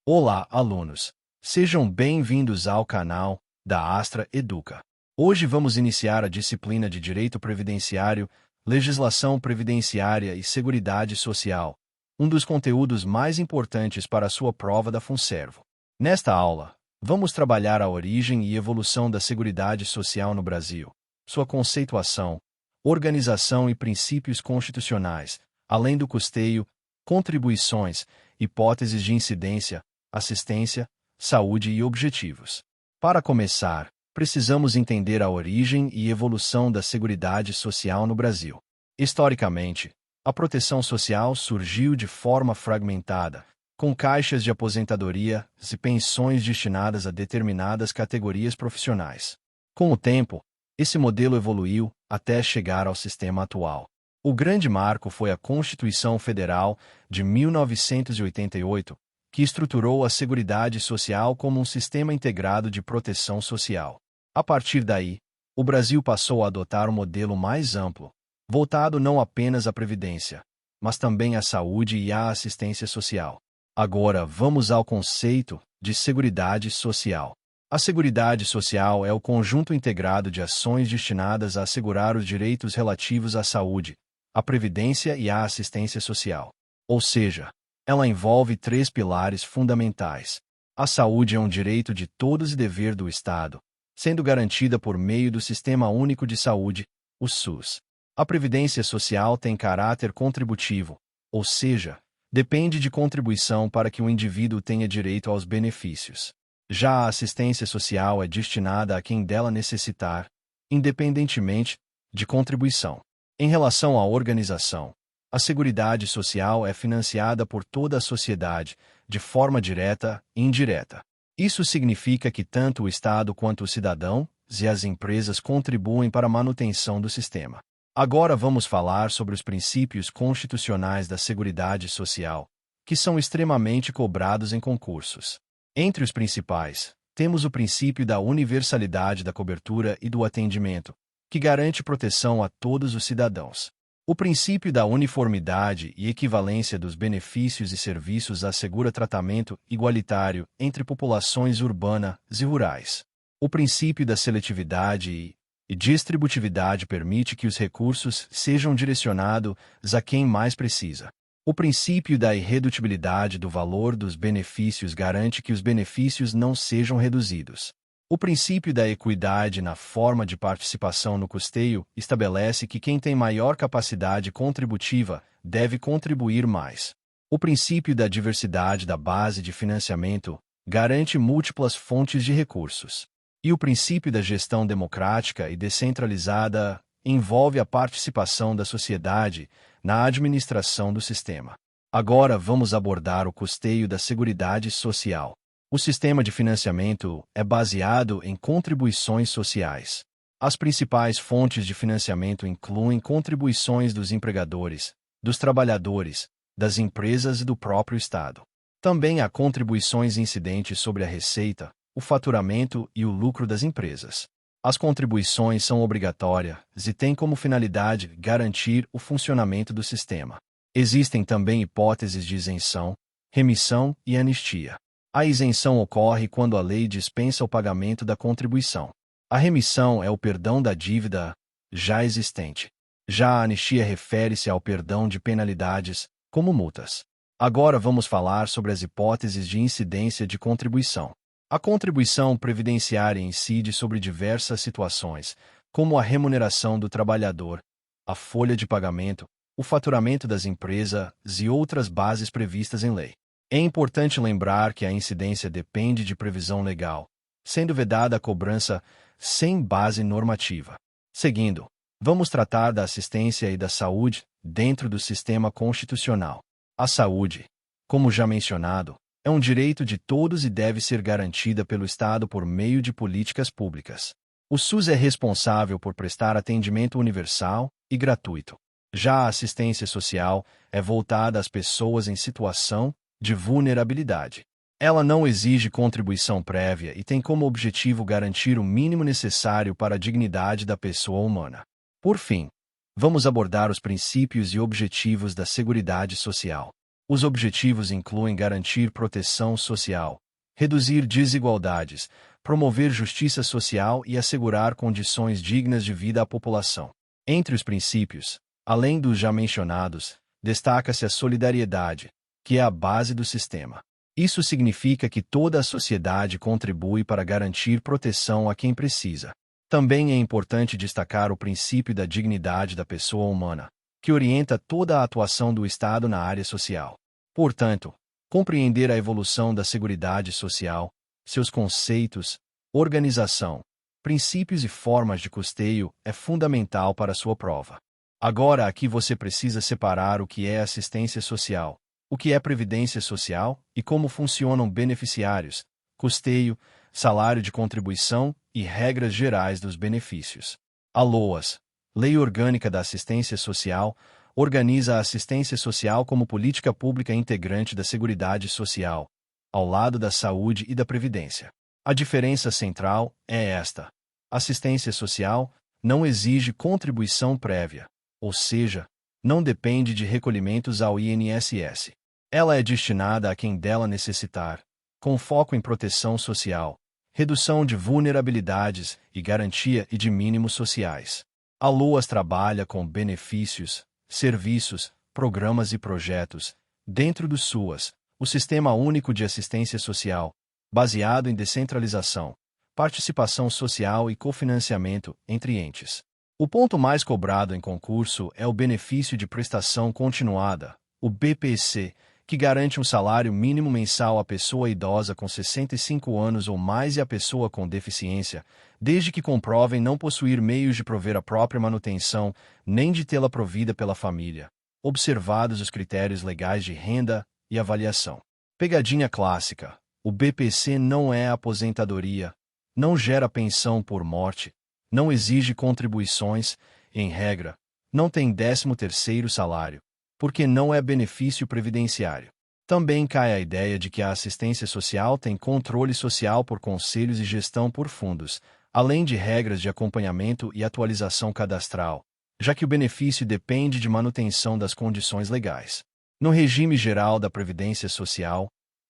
Olá, alunos! Sejam bem-vindos ao canal da Astra Educa. Hoje vamos iniciar a disciplina de Direito Previdenciário, Legislação Previdenciária e Seguridade Social, um dos conteúdos mais importantes para a sua prova da Funservo. Nesta aula, vamos trabalhar a origem e evolução da Seguridade Social no Brasil, sua conceituação, organização e princípios constitucionais, além do custeio, contribuições, hipóteses de incidência, assistência, saúde e objetivos. Para começar, precisamos entender a origem e evolução da Seguridade Social no Brasil. Historicamente, a proteção social surgiu de forma fragmentada, com caixas de aposentadoria e pensões destinadas a determinadas categorias profissionais. Com o tempo, esse modelo evoluiu até chegar ao sistema atual. O grande marco foi a Constituição Federal de 1988, que estruturou a Seguridade Social como um sistema integrado de proteção social. A partir daí, o Brasil passou a adotar um modelo mais amplo, voltado não apenas à previdência, mas também à saúde e à assistência social. Agora, vamos ao conceito de Seguridade Social. A Seguridade Social é o conjunto integrado de ações destinadas a assegurar os direitos relativos à saúde, à previdência e à assistência social. Ou seja, ela envolve três pilares fundamentais. A saúde é um direito de todos e dever do Estado, sendo garantida por meio do Sistema Único de Saúde, o SUS. A previdência social tem caráter contributivo, ou seja, depende de contribuição para que o indivíduo tenha direito aos benefícios. Já a assistência social é destinada a quem dela necessitar, independentemente de contribuição. Em relação à organização, a Seguridade Social é financiada por toda a sociedade, de forma direta e indireta. Isso significa que tanto o Estado quanto o cidadão e as empresas contribuem para a manutenção do sistema. Agora vamos falar sobre os princípios constitucionais da Seguridade Social, que são extremamente cobrados em concursos. Entre os principais, temos o princípio da universalidade da cobertura e do atendimento, que garante proteção a todos os cidadãos. O princípio da uniformidade e equivalência dos benefícios e serviços assegura tratamento igualitário entre populações urbanas e rurais. O princípio da seletividade e distributividade permite que os recursos sejam direcionados a quem mais precisa. O princípio da irredutibilidade do valor dos benefícios garante que os benefícios não sejam reduzidos. O princípio da equidade na forma de participação no custeio estabelece que quem tem maior capacidade contributiva deve contribuir mais. O princípio da diversidade da base de financiamento garante múltiplas fontes de recursos. E o princípio da gestão democrática e descentralizada envolve a participação da sociedade na administração do sistema. Agora vamos abordar o custeio da Seguridade Social. O sistema de financiamento é baseado em contribuições sociais. As principais fontes de financiamento incluem contribuições dos empregadores, dos trabalhadores, das empresas e do próprio Estado. Também há contribuições incidentes sobre a receita, o faturamento e o lucro das empresas. As contribuições são obrigatórias e têm como finalidade garantir o funcionamento do sistema. Existem também hipóteses de isenção, remissão e anistia. A isenção ocorre quando a lei dispensa o pagamento da contribuição. A remissão é o perdão da dívida já existente. Já a anistia refere-se ao perdão de penalidades, como multas. Agora vamos falar sobre as hipóteses de incidência de contribuição. A contribuição previdenciária incide sobre diversas situações, como a remuneração do trabalhador, a folha de pagamento, o faturamento das empresas e outras bases previstas em lei. É importante lembrar que a incidência depende de previsão legal, sendo vedada a cobrança sem base normativa. Seguindo, vamos tratar da assistência e da saúde dentro do sistema constitucional. A saúde, como já mencionado, é um direito de todos e deve ser garantida pelo Estado por meio de políticas públicas. O SUS é responsável por prestar atendimento universal e gratuito. Já a assistência social é voltada às pessoas em situação de vulnerabilidade. Ela não exige contribuição prévia e tem como objetivo garantir o mínimo necessário para a dignidade da pessoa humana. Por fim, vamos abordar os princípios e objetivos da Seguridade Social. Os objetivos incluem garantir proteção social, reduzir desigualdades, promover justiça social e assegurar condições dignas de vida à população. Entre os princípios, além dos já mencionados, destaca-se a solidariedade, que é a base do sistema. Isso significa que toda a sociedade contribui para garantir proteção a quem precisa. Também é importante destacar o princípio da dignidade da pessoa humana, que orienta toda a atuação do Estado na área social. Portanto, compreender a evolução da Seguridade Social, seus conceitos, organização, princípios e formas de custeio é fundamental para sua prova. Agora aqui você precisa separar o que é assistência social, o que é previdência social e como funcionam beneficiários, custeio, salário de contribuição e regras gerais dos benefícios. A LOAS, Lei Orgânica da Assistência Social, organiza a assistência social como política pública integrante da Seguridade Social, ao lado da saúde e da previdência. A diferença central é esta: assistência social não exige contribuição prévia, ou seja, não depende de recolhimentos ao INSS. Ela é destinada a quem dela necessitar, com foco em proteção social, redução de vulnerabilidades e garantia de mínimos sociais. A LOAS trabalha com benefícios, serviços, programas e projetos, dentro do SUAS, o Sistema Único de Assistência Social, baseado em descentralização, participação social e cofinanciamento entre entes. O ponto mais cobrado em concurso é o Benefício de Prestação Continuada, o BPC, que garante um salário mínimo mensal à pessoa idosa com 65 anos ou mais e à pessoa com deficiência, desde que comprovem não possuir meios de prover a própria manutenção, nem de tê-la provida pela família, observados os critérios legais de renda e avaliação. Pegadinha clássica: o BPC não é aposentadoria, não gera pensão por morte, não exige contribuições, em regra, não tem 13º salário, porque não é benefício previdenciário. Também cai a ideia de que a assistência social tem controle social por conselhos e gestão por fundos, além de regras de acompanhamento e atualização cadastral, já que o benefício depende de manutenção das condições legais. No regime geral da Previdência Social,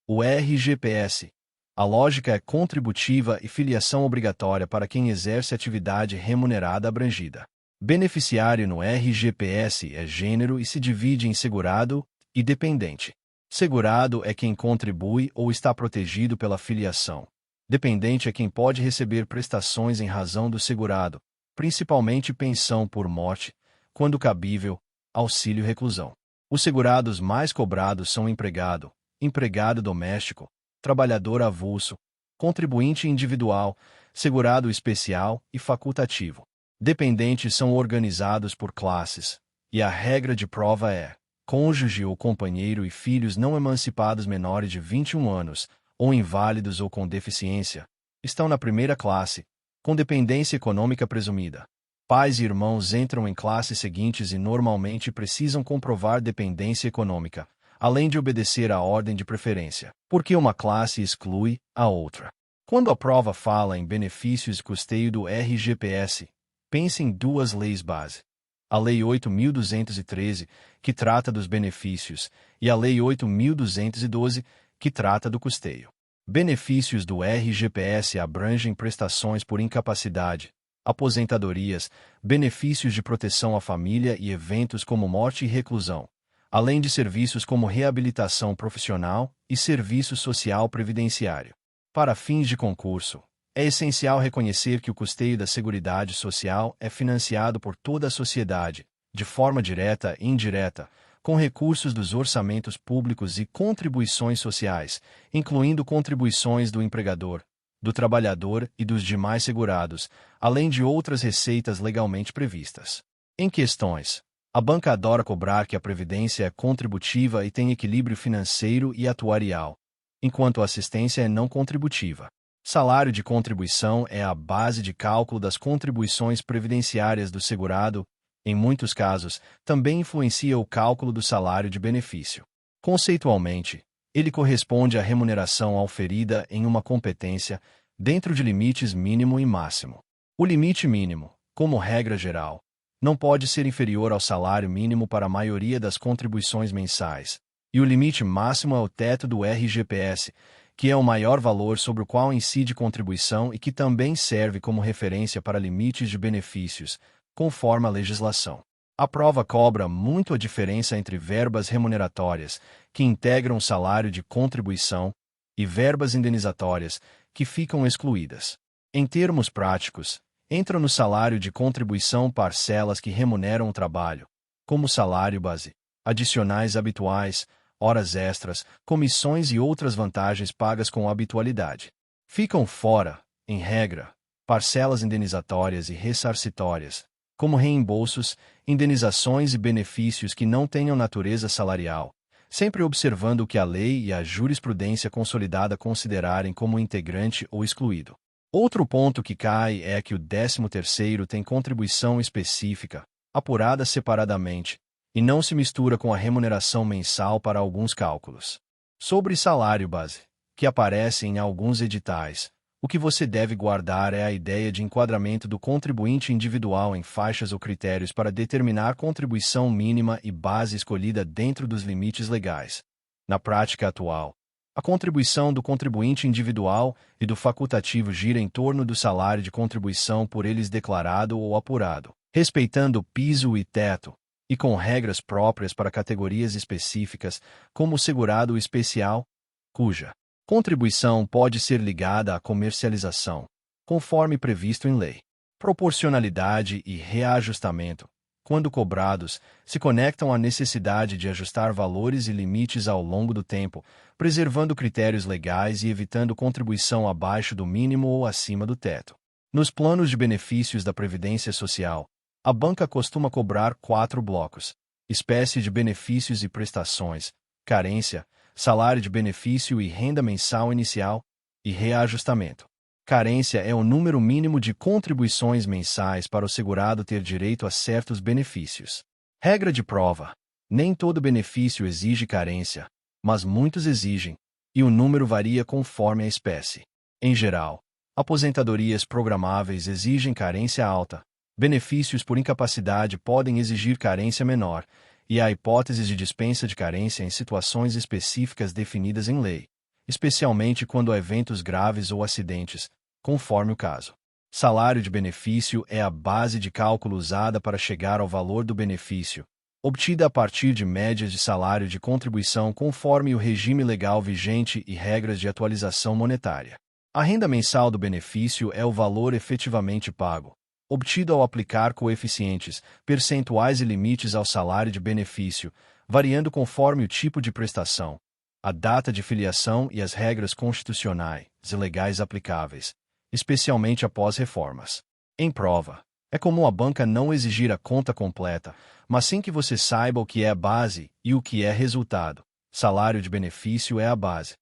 o RGPS, a lógica é contributiva e filiação obrigatória para quem exerce atividade remunerada abrangida. Beneficiário no RGPS é gênero e se divide em segurado e dependente. Segurado é quem contribui ou está protegido pela filiação. Dependente é quem pode receber prestações em razão do segurado, principalmente pensão por morte, quando cabível, auxílio-reclusão. Os segurados mais cobrados são empregado, empregado doméstico, trabalhador avulso, contribuinte individual, segurado especial e facultativo. Dependentes são organizados por classes, e a regra de prova é: cônjuge ou companheiro e filhos não emancipados menores de 21 anos, ou inválidos ou com deficiência, estão na primeira classe, com dependência econômica presumida. Pais e irmãos entram em classes seguintes e normalmente precisam comprovar dependência econômica, além de obedecer à ordem de preferência, porque uma classe exclui a outra. Quando a prova fala em benefícios e custeio do RGPS, pense em duas leis base: a Lei 8.213, que trata dos benefícios, e a Lei 8.212, que trata do custeio. Benefícios do RGPS abrangem prestações por incapacidade, aposentadorias, benefícios de proteção à família e eventos como morte e reclusão, além de serviços como reabilitação profissional e serviço social previdenciário. Para fins de concurso, é essencial reconhecer que o custeio da Seguridade Social é financiado por toda a sociedade, de forma direta e indireta, com recursos dos orçamentos públicos e contribuições sociais, incluindo contribuições do empregador, do trabalhador e dos demais segurados, além de outras receitas legalmente previstas. Em questões, a banca adora cobrar que a previdência é contributiva e tem equilíbrio financeiro e atuarial, enquanto a assistência é não contributiva. Salário de contribuição é a base de cálculo das contribuições previdenciárias do segurado. Em muitos casos, também influencia o cálculo do salário de benefício. Conceitualmente, ele corresponde à remuneração auferida em uma competência, dentro de limites mínimo e máximo. O limite mínimo, como regra geral, não pode ser inferior ao salário mínimo para a maioria das contribuições mensais, e o limite máximo é o teto do RGPS, que é o maior valor sobre o qual incide contribuição e que também serve como referência para limites de benefícios, conforme a legislação. A prova cobra muito a diferença entre verbas remuneratórias, que integram o salário de contribuição, e verbas indenizatórias, que ficam excluídas. Em termos práticos, entram no salário de contribuição parcelas que remuneram o trabalho, como salário base, adicionais habituais, horas extras, comissões e outras vantagens pagas com habitualidade. Ficam fora, em regra, parcelas indenizatórias e ressarcitórias, como reembolsos, indenizações e benefícios que não tenham natureza salarial, sempre observando o que a lei e a jurisprudência consolidada considerarem como integrante ou excluído. Outro ponto que cai é que o 13º tem contribuição específica, apurada separadamente, e não se mistura com a remuneração mensal para alguns cálculos. Sobre salário base, que aparece em alguns editais, o que você deve guardar é a ideia de enquadramento do contribuinte individual em faixas ou critérios para determinar contribuição mínima e base escolhida dentro dos limites legais. Na prática atual, a contribuição do contribuinte individual e do facultativo gira em torno do salário de contribuição por eles declarado ou apurado, respeitando piso e teto, e com regras próprias para categorias específicas, como o segurado especial, cuja contribuição pode ser ligada à comercialização, conforme previsto em lei. Proporcionalidade e reajustamento, quando cobrados, se conectam à necessidade de ajustar valores e limites ao longo do tempo, preservando critérios legais e evitando contribuição abaixo do mínimo ou acima do teto. Nos planos de benefícios da Previdência Social, a banca costuma cobrar 4 blocos: espécie de benefícios e prestações, carência, salário de benefício e renda mensal inicial, e reajustamento. Carência é o número mínimo de contribuições mensais para o segurado ter direito a certos benefícios. Regra de prova: nem todo benefício exige carência, mas muitos exigem, e o número varia conforme a espécie. Em geral, aposentadorias programáveis exigem carência alta, benefícios por incapacidade podem exigir carência menor, e há hipóteses de dispensa de carência em situações específicas definidas em lei, especialmente quando há eventos graves ou acidentes, conforme o caso. Salário de benefício é a base de cálculo usada para chegar ao valor do benefício, obtida a partir de médias de salário de contribuição conforme o regime legal vigente e regras de atualização monetária. A renda mensal do benefício é o valor efetivamente pago, obtido ao aplicar coeficientes, percentuais e limites ao salário de benefício, variando conforme o tipo de prestação, a data de filiação e as regras constitucionais e legais aplicáveis, especialmente após reformas. Em prova, é comum a banca não exigir a conta completa, mas sim que você saiba o que é a base e o que é resultado. Salário de benefício é a base.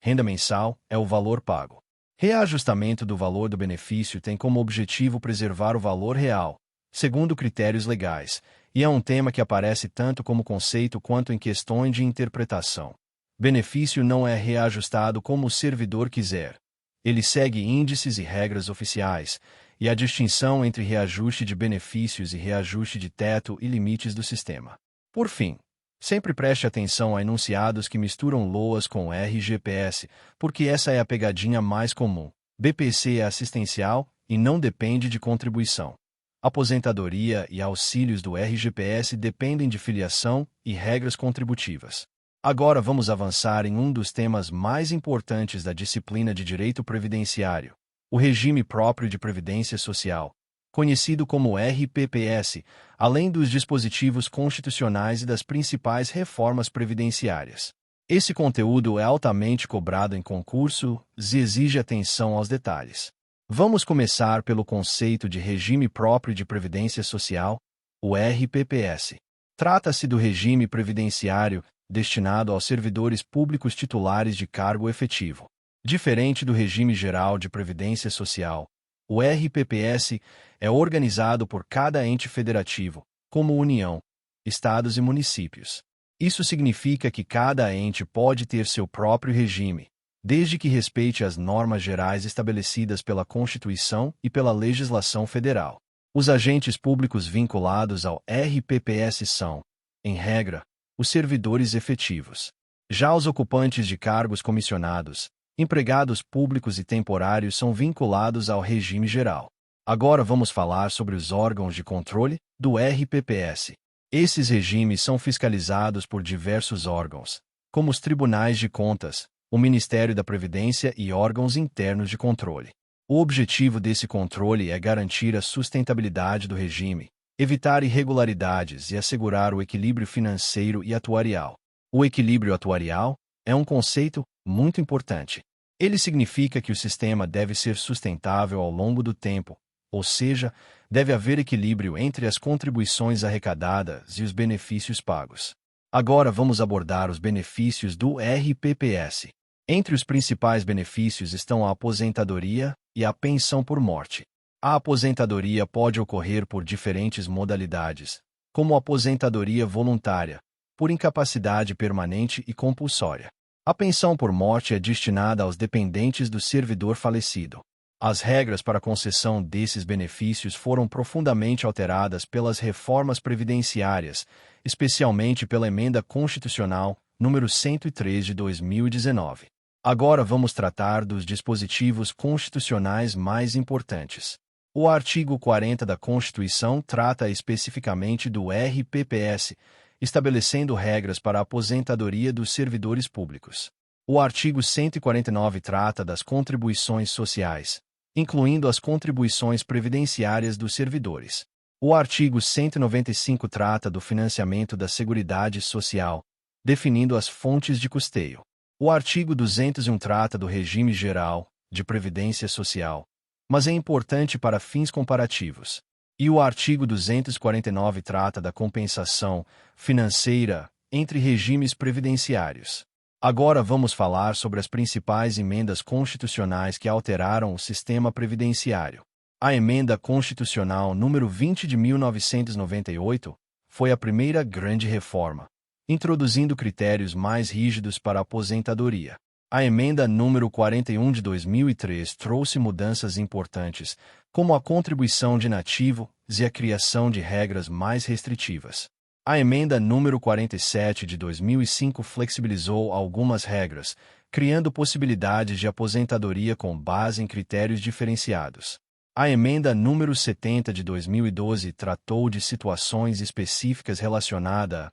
Renda mensal é o valor pago. Reajustamento do valor do benefício tem como objetivo preservar o valor real, segundo critérios legais, e é um tema que aparece tanto como conceito quanto em questões de interpretação. Benefício não é reajustado como o servidor quiser. Ele segue índices e regras oficiais, e a distinção entre reajuste de benefícios e reajuste de teto e limites do sistema. Por fim, sempre preste atenção a enunciados que misturam LOAS com RGPS, porque essa é a pegadinha mais comum. BPC é assistencial e não depende de contribuição. Aposentadoria e auxílios do RGPS dependem de filiação e regras contributivas. Agora vamos avançar em um dos temas mais importantes da disciplina de Direito Previdenciário, o regime próprio de previdência social, conhecido como RPPS, além dos dispositivos constitucionais e das principais reformas previdenciárias. Esse conteúdo é altamente cobrado em concurso e exige atenção aos detalhes. Vamos começar pelo conceito de regime próprio de previdência social, o RPPS. Trata-se do regime previdenciário destinado aos servidores públicos titulares de cargo efetivo. Diferente do regime geral de previdência social, o RPPS é organizado por cada ente federativo, como União, estados e municípios. Isso significa que cada ente pode ter seu próprio regime, desde que respeite as normas gerais estabelecidas pela Constituição e pela legislação federal. Os agentes públicos vinculados ao RPPS são, em regra, os servidores efetivos. Já os ocupantes de cargos comissionados, empregados públicos e temporários são vinculados ao regime geral. Agora vamos falar sobre os órgãos de controle do RPPS. Esses regimes são fiscalizados por diversos órgãos, como os tribunais de contas, o Ministério da Previdência e órgãos internos de controle. O objetivo desse controle é garantir a sustentabilidade do regime, evitar irregularidades e assegurar o equilíbrio financeiro e atuarial. O equilíbrio atuarial é um conceito muito importante. Ele significa que o sistema deve ser sustentável ao longo do tempo, ou seja, deve haver equilíbrio entre as contribuições arrecadadas e os benefícios pagos. Agora vamos abordar os benefícios do RPPS. Entre os principais benefícios estão a aposentadoria e a pensão por morte. A aposentadoria pode ocorrer por diferentes modalidades, como aposentadoria voluntária, por incapacidade permanente e compulsória. A pensão por morte é destinada aos dependentes do servidor falecido. As regras para a concessão desses benefícios foram profundamente alteradas pelas reformas previdenciárias, especialmente pela Emenda Constitucional número 103 de 2019. Agora vamos tratar dos dispositivos constitucionais mais importantes. O artigo 40 da Constituição trata especificamente do RPPS, estabelecendo regras para a aposentadoria dos servidores públicos. O artigo 149 trata das contribuições sociais, incluindo as contribuições previdenciárias dos servidores. O artigo 195 trata do financiamento da Seguridade Social, definindo as fontes de custeio. O artigo 201 trata do regime geral de previdência social, mas é importante para fins comparativos. E o artigo 249 trata da compensação financeira entre regimes previdenciários. Agora vamos falar sobre as principais emendas constitucionais que alteraram o sistema previdenciário. A Emenda Constitucional número 20 de 1998 foi a primeira grande reforma, introduzindo critérios mais rígidos para a aposentadoria. A Emenda número 41 de 2003 trouxe mudanças importantes, como a contribuição de nativos e a criação de regras mais restritivas. A Emenda número 47 de 2005 flexibilizou algumas regras, criando possibilidades de aposentadoria com base em critérios diferenciados. A Emenda número 70 de 2012 tratou de situações específicas relacionadas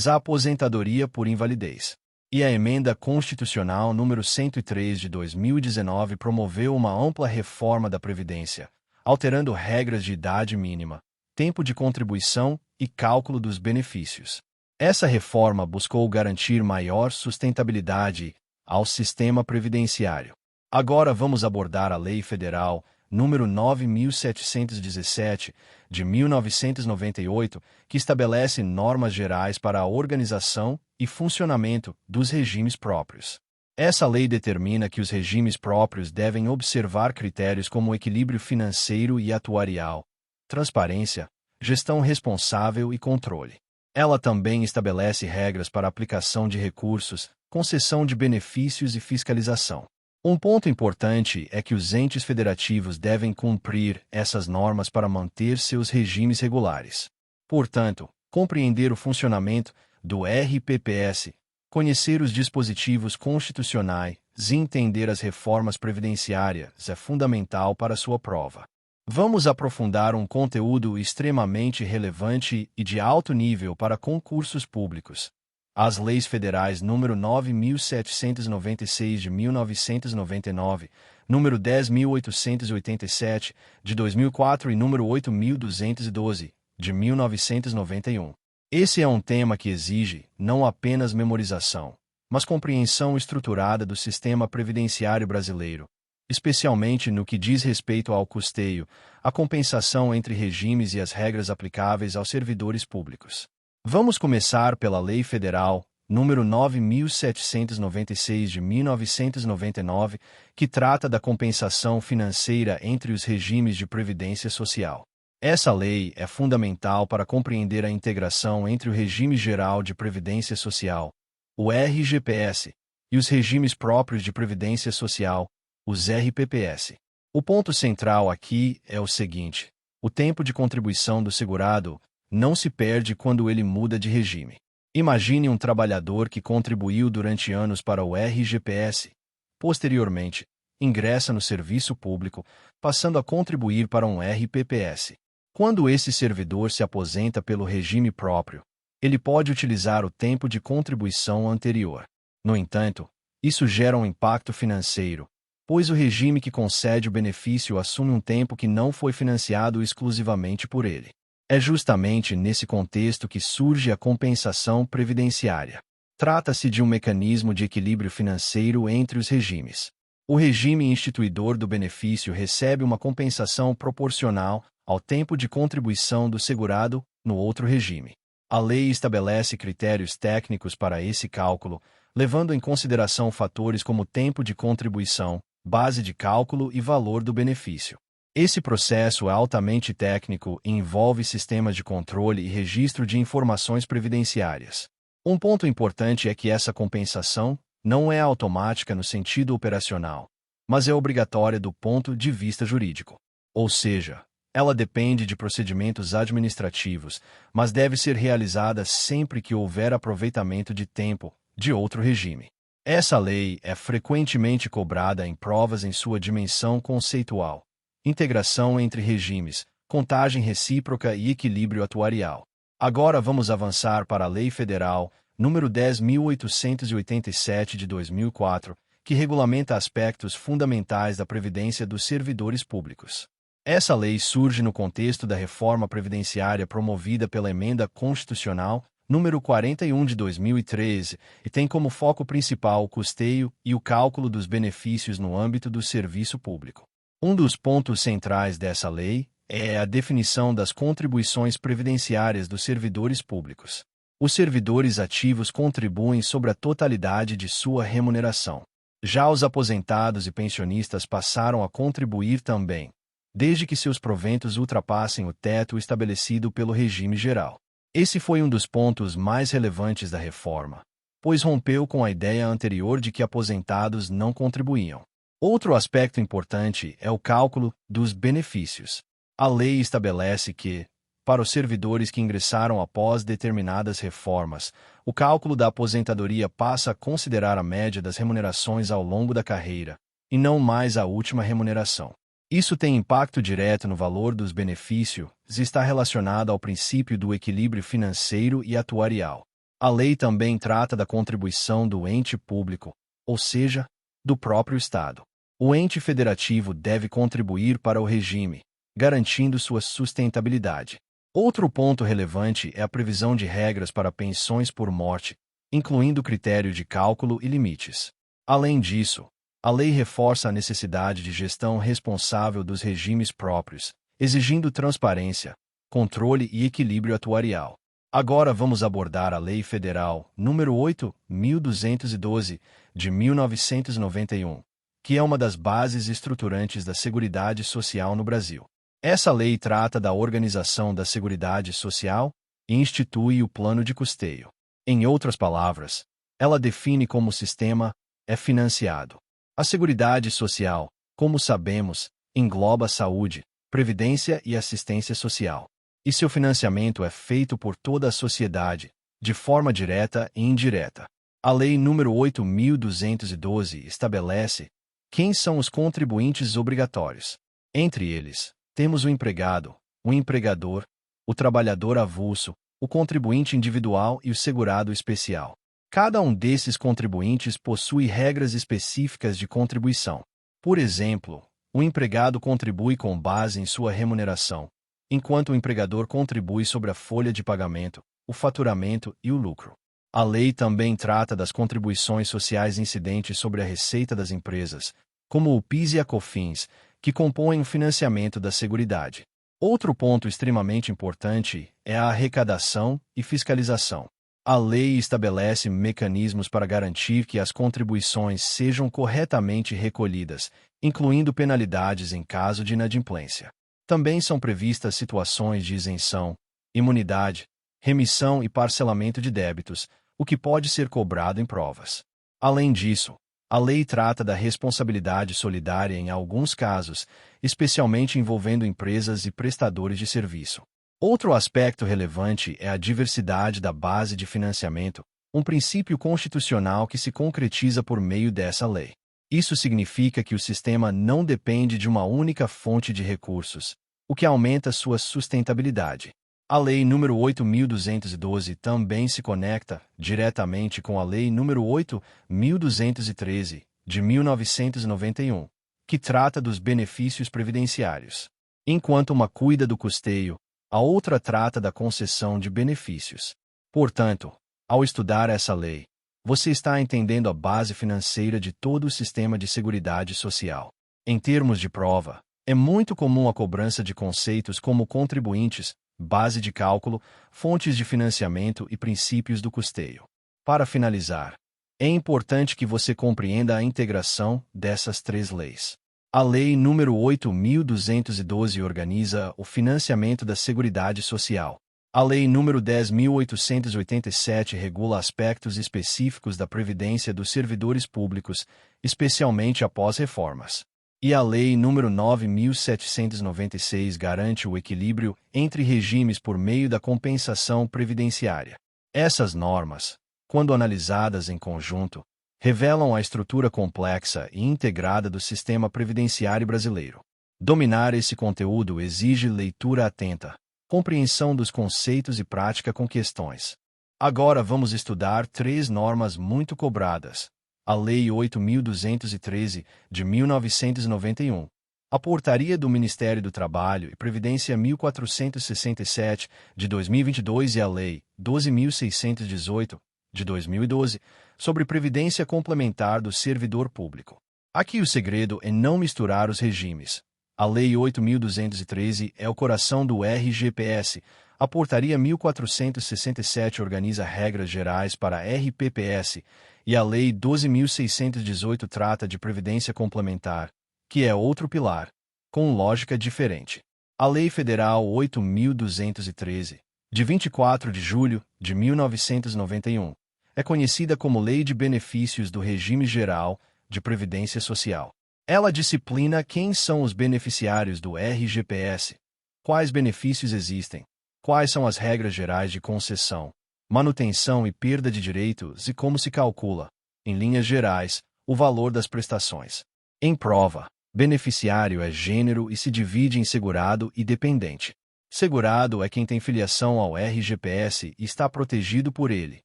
à aposentadoria por invalidez. E a Emenda Constitucional número 103 de 2019 promoveu uma ampla reforma da Previdência, alterando regras de idade mínima, tempo de contribuição e cálculo dos benefícios. Essa reforma buscou garantir maior sustentabilidade ao sistema previdenciário. Agora vamos abordar a Lei Federal número 9.717, de 1998, que estabelece normas gerais para a organização e funcionamento dos regimes próprios. Essa lei determina que os regimes próprios devem observar critérios como equilíbrio financeiro e atuarial, transparência, gestão responsável e controle. Ela também estabelece regras para a aplicação de recursos, concessão de benefícios e fiscalização. Um ponto importante é que os entes federativos devem cumprir essas normas para manter seus regimes regulares. Portanto, compreender o funcionamento do RPPS, conhecer os dispositivos constitucionais e entender as reformas previdenciárias é fundamental para sua prova. Vamos aprofundar um conteúdo extremamente relevante e de alto nível para concursos públicos. As leis federais número 9.796 de 1999, número 10.887 de 2004 e número 8.212 de 1991. Esse é um tema que exige não apenas memorização, mas compreensão estruturada do sistema previdenciário brasileiro, especialmente no que diz respeito ao custeio, a compensação entre regimes e as regras aplicáveis aos servidores públicos. Vamos começar pela Lei Federal número 9.796 de 1999, que trata da compensação financeira entre os regimes de previdência social. Essa lei é fundamental para compreender a integração entre o Regime Geral de Previdência Social, o RGPS, e os regimes próprios de previdência social, os RPPS. O ponto central aqui é o seguinte: o tempo de contribuição do segurado não se perde quando ele muda de regime. Imagine um trabalhador que contribuiu durante anos para o RGPS. Posteriormente, ingressa no serviço público, passando a contribuir para um RPPS. Quando esse servidor se aposenta pelo regime próprio, ele pode utilizar o tempo de contribuição anterior. No entanto, isso gera um impacto financeiro, pois o regime que concede o benefício assume um tempo que não foi financiado exclusivamente por ele. É justamente nesse contexto que surge a compensação previdenciária. Trata-se de um mecanismo de equilíbrio financeiro entre os regimes. O regime instituidor do benefício recebe uma compensação proporcional ao tempo de contribuição do segurado no outro regime. A lei estabelece critérios técnicos para esse cálculo, levando em consideração fatores como tempo de contribuição, base de cálculo e valor do benefício. Esse processo é altamente técnico e envolve sistemas de controle e registro de informações previdenciárias. Um ponto importante é que essa compensação não é automática no sentido operacional, mas é obrigatória do ponto de vista jurídico. Ou seja, ela depende de procedimentos administrativos, mas deve ser realizada sempre que houver aproveitamento de tempo de outro regime. Essa lei é frequentemente cobrada em provas em sua dimensão conceitual: integração entre regimes, contagem recíproca e equilíbrio atuarial. Agora vamos avançar para a Lei Federal número 10.887 de 2004, que regulamenta aspectos fundamentais da previdência dos servidores públicos. Essa lei surge no contexto da reforma previdenciária promovida pela Emenda Constitucional número 41 de 2013 e tem como foco principal o custeio e o cálculo dos benefícios no âmbito do serviço público. Um dos pontos centrais dessa lei é a definição das contribuições previdenciárias dos servidores públicos. Os servidores ativos contribuem sobre a totalidade de sua remuneração. Já os aposentados e pensionistas passaram a contribuir também, desde que seus proventos ultrapassem o teto estabelecido pelo regime geral. Esse foi um dos pontos mais relevantes da reforma, pois rompeu com a ideia anterior de que aposentados não contribuíam. Outro aspecto importante é o cálculo dos benefícios. A lei estabelece que, para os servidores que ingressaram após determinadas reformas, o cálculo da aposentadoria passa a considerar a média das remunerações ao longo da carreira, e não mais a última remuneração. Isso tem impacto direto no valor dos benefícios e está relacionado ao princípio do equilíbrio financeiro e atuarial. A lei também trata da contribuição do ente público, ou seja, do próprio Estado. O ente federativo deve contribuir para o regime, garantindo sua sustentabilidade. Outro ponto relevante é a previsão de regras para pensões por morte, incluindo critério de cálculo e limites. Além disso, a lei reforça a necessidade de gestão responsável dos regimes próprios, exigindo transparência, controle e equilíbrio atuarial. Agora vamos abordar a Lei Federal número 8.212, de 1991, que é uma das bases estruturantes da Seguridade Social no Brasil. Essa lei trata da organização da Seguridade Social e institui o plano de custeio. Em outras palavras, ela define como o sistema é financiado. A Seguridade Social, como sabemos, engloba saúde, previdência e assistência social. E seu financiamento é feito por toda a sociedade, de forma direta e indireta. A Lei nº 8.212 estabelece quem são os contribuintes obrigatórios. Entre eles, temos o empregado, o empregador, o trabalhador avulso, o contribuinte individual e o segurado especial. Cada um desses contribuintes possui regras específicas de contribuição. Por exemplo, o empregado contribui com base em sua remuneração, enquanto o empregador contribui sobre a folha de pagamento, o faturamento e o lucro. A lei também trata das contribuições sociais incidentes sobre a receita das empresas, como o PIS e a COFINS, que compõem o financiamento da Seguridade. Outro ponto extremamente importante é a arrecadação e fiscalização. A lei estabelece mecanismos para garantir que as contribuições sejam corretamente recolhidas, incluindo penalidades em caso de inadimplência. Também são previstas situações de isenção, imunidade, remissão e parcelamento de débitos, o que pode ser cobrado em provas. Além disso, a lei trata da responsabilidade solidária em alguns casos, especialmente envolvendo empresas e prestadores de serviço. Outro aspecto relevante é a diversidade da base de financiamento, um princípio constitucional que se concretiza por meio dessa lei. Isso significa que o sistema não depende de uma única fonte de recursos, o que aumenta sua sustentabilidade. A Lei nº 8.212 também se conecta diretamente com a Lei nº 8.213, de 1991, que trata dos benefícios previdenciários. Enquanto uma cuida do custeio, a outra trata da concessão de benefícios. Portanto, ao estudar essa lei, você está entendendo a base financeira de todo o sistema de seguridade social. Em termos de prova, é muito comum a cobrança de conceitos como contribuintes, base de cálculo, fontes de financiamento e princípios do custeio. Para finalizar, é importante que você compreenda a integração dessas três leis. A Lei nº 8.212 organiza o financiamento da Seguridade Social. A Lei nº 10.887 regula aspectos específicos da previdência dos servidores públicos, especialmente após reformas. E a Lei nº 9.796 garante o equilíbrio entre regimes por meio da compensação previdenciária. Essas normas, quando analisadas em conjunto, revelam a estrutura complexa e integrada do sistema previdenciário brasileiro. Dominar esse conteúdo exige leitura atenta, compreensão dos conceitos e prática com questões. Agora vamos estudar três normas muito cobradas. A Lei 8.213, de 1991, a Portaria do Ministério do Trabalho e Previdência 1467, de 2022 e a Lei 12.618, de 2012, sobre Previdência Complementar do Servidor Público. Aqui o segredo é não misturar os regimes. A Lei 8.213 é o coração do RGPS, a Portaria 1467 organiza regras gerais para a RPPS, e a Lei 12.618 trata de previdência complementar, que é outro pilar, com lógica diferente. A Lei Federal 8.213, de 24 de julho de 1991, é conhecida como Lei de Benefícios do Regime Geral de Previdência Social. Ela disciplina quem são os beneficiários do RGPS, quais benefícios existem, quais são as regras gerais de concessão, manutenção e perda de direitos e como se calcula, em linhas gerais, o valor das prestações. Em prova, beneficiário é gênero e se divide em segurado e dependente. Segurado é quem tem filiação ao RGPS e está protegido por ele.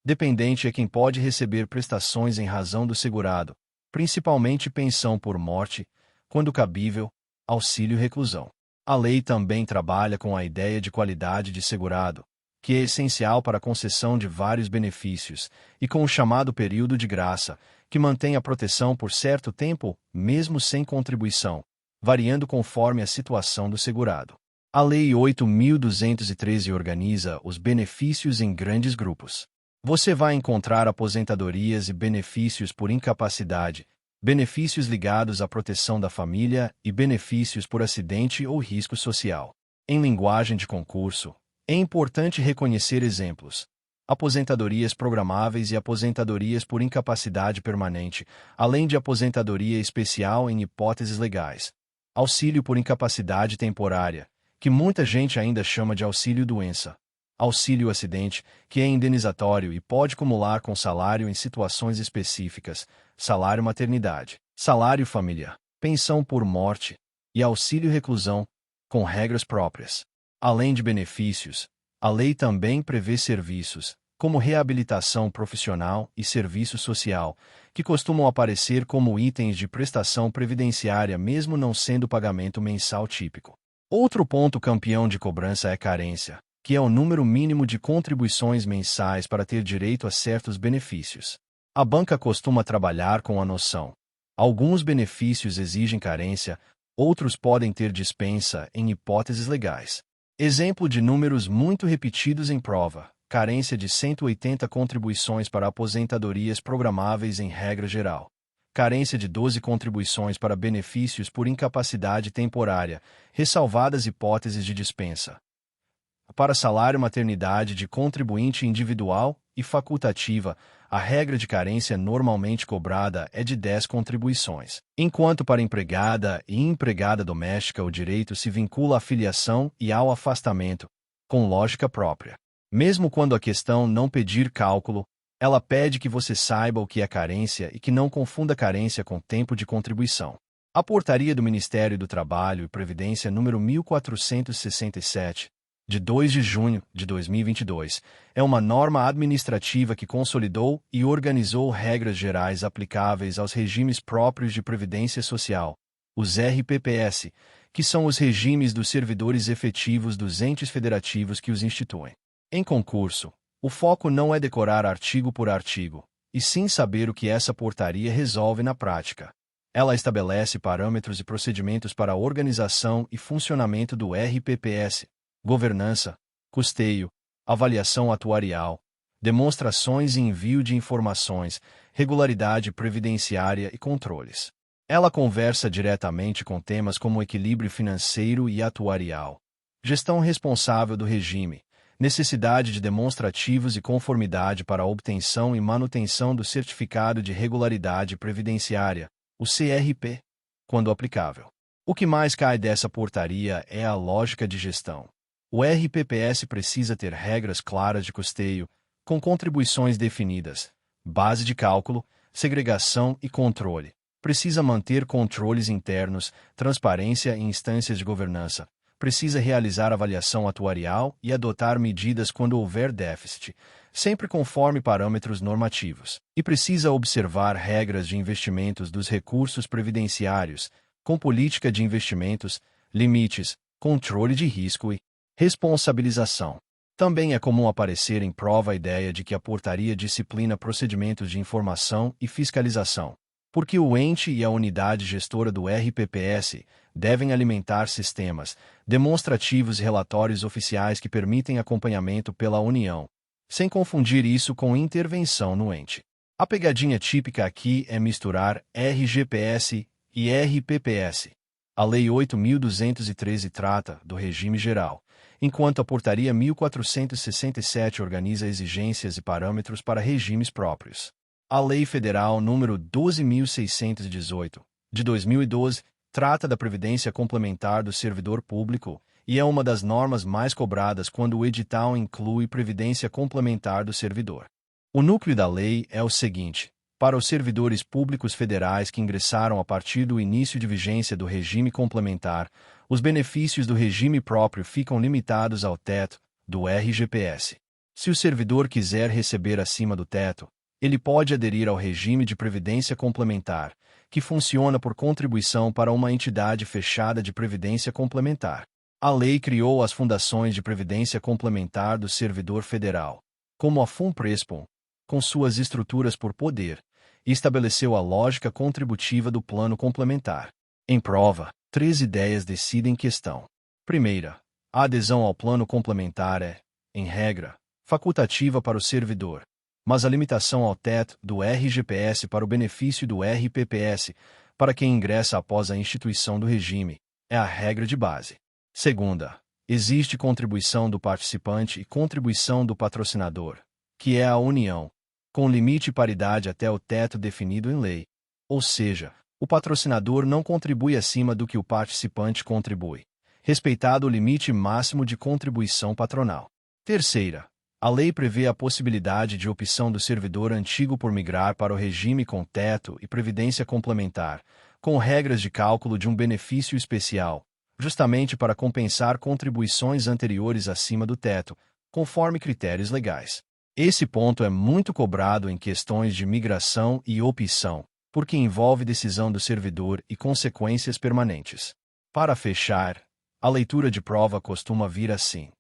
Dependente é quem pode receber prestações em razão do segurado, principalmente pensão por morte, quando cabível, auxílio-reclusão. A lei também trabalha com a ideia de qualidade de segurado, que é essencial para a concessão de vários benefícios, e com o chamado período de graça, que mantém a proteção por certo tempo, mesmo sem contribuição, variando conforme a situação do segurado. A Lei 8.213 organiza os benefícios em grandes grupos. Você vai encontrar aposentadorias e benefícios por incapacidade, benefícios ligados à proteção da família e benefícios por acidente ou risco social. Em linguagem de concurso, é importante reconhecer exemplos: aposentadorias programáveis e aposentadorias por incapacidade permanente, além de aposentadoria especial em hipóteses legais. Auxílio por incapacidade temporária, que muita gente ainda chama de auxílio-doença. Auxílio acidente, que é indenizatório e pode acumular com salário em situações específicas, salário maternidade, salário família, pensão por morte e auxílio reclusão, com regras próprias. Além de benefícios, a lei também prevê serviços, como reabilitação profissional e serviço social, que costumam aparecer como itens de prestação previdenciária mesmo não sendo pagamento mensal típico. Outro ponto campeão de cobrança é carência, que é o número mínimo de contribuições mensais para ter direito a certos benefícios. A banca costuma trabalhar com a noção: alguns benefícios exigem carência, outros podem ter dispensa em hipóteses legais. Exemplo de números muito repetidos em prova: carência de 180 contribuições para aposentadorias programáveis em regra geral. Carência de 12 contribuições para benefícios por incapacidade temporária, ressalvadas hipóteses de dispensa. Para salário maternidade de contribuinte individual e facultativa, a regra de carência normalmente cobrada é de 10 contribuições, enquanto para empregada e empregada doméstica o direito se vincula à filiação e ao afastamento, com lógica própria. Mesmo quando a questão não pedir cálculo, ela pede que você saiba o que é carência e que não confunda carência com tempo de contribuição. A Portaria do Ministério do Trabalho e Previdência número 1467, de 2 de junho de 2022, é uma norma administrativa que consolidou e organizou regras gerais aplicáveis aos regimes próprios de previdência social, os RPPS, que são os regimes dos servidores efetivos dos entes federativos que os instituem. Em concurso, o foco não é decorar artigo por artigo, e sim saber o que essa portaria resolve na prática. Ela estabelece parâmetros e procedimentos para a organização e funcionamento do RPPS, governança, custeio, avaliação atuarial, demonstrações e envio de informações, regularidade previdenciária e controles. Ela conversa diretamente com temas como equilíbrio financeiro e atuarial, gestão responsável do regime, necessidade de demonstrativos e conformidade para a obtenção e manutenção do Certificado de Regularidade Previdenciária, o CRP, quando aplicável. O que mais cai dessa portaria é a lógica de gestão. O RPPS precisa ter regras claras de custeio, com contribuições definidas, base de cálculo, segregação e controle. Precisa manter controles internos, transparência em instâncias de governança. Precisa realizar avaliação atuarial e adotar medidas quando houver déficit, sempre conforme parâmetros normativos. E precisa observar regras de investimentos dos recursos previdenciários, com política de investimentos, limites, controle de risco e responsabilização. Também é comum aparecer em prova a ideia de que a portaria disciplina procedimentos de informação e fiscalização, porque o ente e a unidade gestora do RPPS devem alimentar sistemas, demonstrativos e relatórios oficiais que permitem acompanhamento pela União, sem confundir isso com intervenção no ente. A pegadinha típica aqui é misturar RGPS e RPPS. A Lei 8.213 trata do regime geral, enquanto a Portaria 1467 organiza exigências e parâmetros para regimes próprios. A Lei Federal número 12.618, de 2012, trata da previdência complementar do servidor público e é uma das normas mais cobradas quando o edital inclui previdência complementar do servidor. O núcleo da lei é o seguinte: para os servidores públicos federais que ingressaram a partir do início de vigência do regime complementar, os benefícios do regime próprio ficam limitados ao teto do RGPS. Se o servidor quiser receber acima do teto, ele pode aderir ao regime de previdência complementar, que funciona por contribuição para uma entidade fechada de previdência complementar. A lei criou as fundações de previdência complementar do servidor federal, como a FUNPRESPOM, com suas estruturas por poder, e estabeleceu a lógica contributiva do plano complementar. Em prova, 3 ideias decidem questão. Primeira, a adesão ao plano complementar é, em regra, facultativa para o servidor, mas a limitação ao teto do RGPS para o benefício do RPPS, para quem ingressa após a instituição do regime, é a regra de base. Segunda, existe contribuição do participante e contribuição do patrocinador, que é a União, com limite e paridade até o teto definido em lei. Ou seja, o patrocinador não contribui acima do que o participante contribui, respeitado o limite máximo de contribuição patronal. Terceira, a lei prevê a possibilidade de opção do servidor antigo por migrar para o regime com teto e previdência complementar, com regras de cálculo de um benefício especial, justamente para compensar contribuições anteriores acima do teto, conforme critérios legais. Esse ponto é muito cobrado em questões de migração e opção, porque envolve decisão do servidor e consequências permanentes. Para fechar, a leitura de prova costuma vir assim: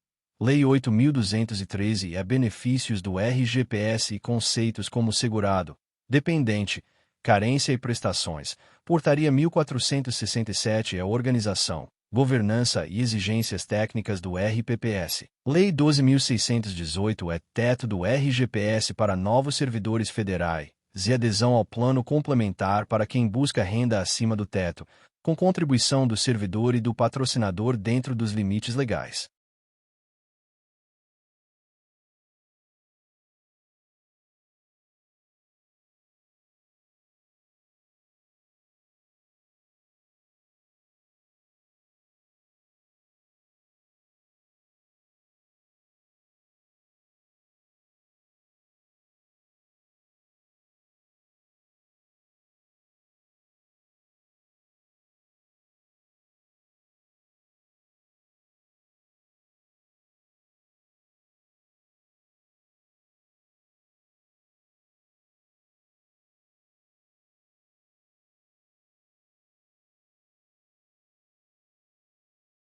Lei 8.213 é benefícios do RGPS e conceitos como segurado, dependente, carência e prestações. Portaria 1467 é organização, governança e exigências técnicas do RPPS. Lei 12.618 é teto do RGPS para novos servidores federais e adesão ao plano complementar para quem busca renda acima do teto, com contribuição do servidor e do patrocinador dentro dos limites legais.